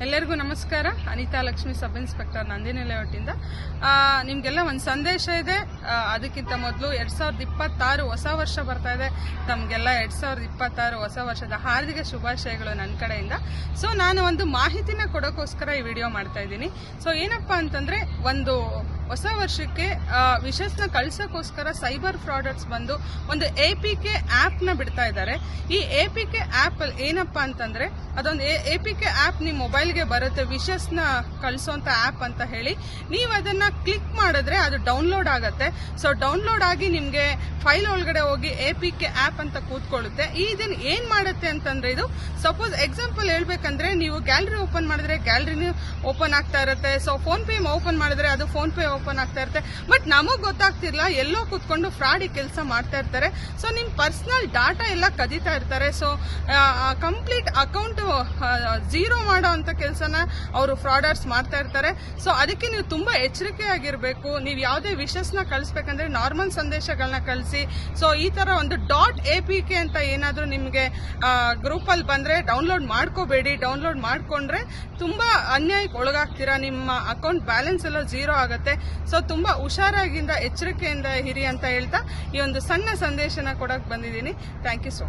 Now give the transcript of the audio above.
ಎಲ್ಲರಿಗೂ ನಮಸ್ಕಾರ. Anitha Lakshmi, sub inspector, Nandini ಲೇಔಟಿಂದ. ನಿಮಗೆಲ್ಲ ಒಂದು ಸಂದೇಶ ಇದೆ. ಅದಕ್ಕಿಂತ ಮೊದಲು 2026 ಹೊಸ ವರ್ಷ ಬರ್ತಾ ಇದೆ. ತಮಗೆಲ್ಲ 2026 ಹೊಸ ವರ್ಷದ ಹಾರ್ದಿಕ ಶುಭಾಶಯಗಳು ನನ್ನ ಕಡೆಯಿಂದ. ಸೊ ನಾನು ಒಂದು ಮಾಹಿತಿನ ಕೊಡೋಕ್ಕೋಸ್ಕರ ಈ ವಿಡಿಯೋ ಮಾಡ್ತಾ ಇದ್ದೀನಿ. ಸೊ ಏನಪ್ಪಾ ಅಂತಂದ್ರೆ, ಒಂದು ಹೊಸ ವರ್ಷಕ್ಕೆ ವಿಶಸ್ನ ಕಳ್ಸೋಕ್ಕೋಸ್ಕರ ಸೈಬರ್ ಫ್ರಾಡರ್ಸ್ ಬಂದು ಒಂದು APK ಆ್ಯಪ್ನ ಬಿಡ್ತಾ ಇದ್ದಾರೆ. ಈ APK ಆ್ಯಪ್ ಏನಪ್ಪಾ ಅಂತಂದ್ರೆ, ಅದೊಂದು APK ಆ್ಯಪ್ ನಿಮ್ಮ ಮೊಬೈಲ್ಗೆ ಬರುತ್ತೆ, ವಿಶಸ್ನ ಕಳಿಸೋಂಥ ಆ್ಯಪ್ ಅಂತ ಹೇಳಿ. ನೀವು ಅದನ್ನ ಕ್ಲಿಕ್ ಮಾಡಿದ್ರೆ ಅದು ಡೌನ್ಲೋಡ್ ಆಗುತ್ತೆ. ಸೊ ಡೌನ್ಲೋಡ್ ಆಗಿ ನಿಮಗೆ ಫೈಲ್ ಒಳಗಡೆ ಹೋಗಿ APK ಆ್ಯಪ್ ಅಂತ ಕೂತ್ಕೊಳ್ಳುತ್ತೆ. ಇದನ್ನ ಏನ್ ಮಾಡುತ್ತೆ ಅಂತಂದ್ರೆ, ಇದು ಸಪೋಸ್ ಎಕ್ಸಾಂಪಲ್ ಹೇಳ್ಬೇಕಂದ್ರೆ, ನೀವು ಗ್ಯಾಲರಿ ಓಪನ್ ಮಾಡಿದ್ರೆ ಗ್ಯಾಲರಿನೂ ಓಪನ್ ಆಗ್ತಾ ಇರುತ್ತೆ. ಸೊ ಫೋನ್ ಪೇ ಓಪನ್ ಮಾಡಿದ್ರೆ ಅದು ಫೋನ್ ಪೇ ಓಪನ್ ಆಗ್ತಾ ಇರುತ್ತೆ. ಬಟ್ ನಮಗ್ ಗೊತ್ತಾಗ್ತಿರ್ಲಿಲ್ಲ, ಎಲ್ಲೋ ಕೂತ್ಕೊಂಡು ಫ್ರಾಡ್ ಕೆಲಸ ಮಾಡ್ತಾ ಇರ್ತಾರೆ. ಸೊ ನಿಮ್ ಪರ್ಸನಲ್ ಡಾಟಾ ಎಲ್ಲ ಕದೀತಾ ಇರ್ತಾರೆ. ಸೊ ಕಂಪ್ಲೀಟ್ ಅಕೌಂಟ್ ಝೀರೋ ಮಾಡೋ ಅಂತ ಕೆಲಸನ ಅವರು ಫ್ರಾಡರ್ಸ್ ಮಾಡ್ತಾ ಇರ್ತಾರೆ. ಸೊ ಅದಕ್ಕೆ ನೀವು ತುಂಬಾ ಎಚ್ಚರಿಕೆಯಾಗಿರ್ಬೇಕು. ನೀವು ಯಾವುದೇ ವಿಶಸ್ನ ಕಳಿಸ್ಬೇಕಂದ್ರೆ ನಾರ್ಮಲ್ ಸಂದೇಶಗಳನ್ನ ಕಳಿಸಿ. ಸೊ ಈ ತರ ಒಂದು .apk ಅಂತ ಏನಾದ್ರೂ ನಿಮ್ಗೆ ಗ್ರೂಪ್ ಅಲ್ಲಿ ಬಂದ್ರೆ ಡೌನ್ಲೋಡ್ ಮಾಡ್ಕೋಬೇಡಿ. ಡೌನ್ಲೋಡ್ ಮಾಡ್ಕೊಂಡ್ರೆ ತುಂಬಾ ಅನ್ಯಾಯಕ್ಕೆ ಒಳಗಾಗ್ತೀರಾ. ನಿಮ್ಮ ಅಕೌಂಟ್ ಬ್ಯಾಲೆನ್ಸ್ ಎಲ್ಲ ಝೀರೋ ಆಗುತ್ತೆ. ಸೊ ತುಂಬಾ ಹುಷಾರಾಗಿಂದ ಎಚ್ಚರಿಕೆಯಿಂದ ಇರಿ ಅಂತ ಹೇಳ್ತಾ ಈ ಒಂದು ಸಣ್ಣ ಸಂದೇಶನ ಕೊಡಕ್ ಬಂದಿದ್ದೀನಿ. Thank you so much.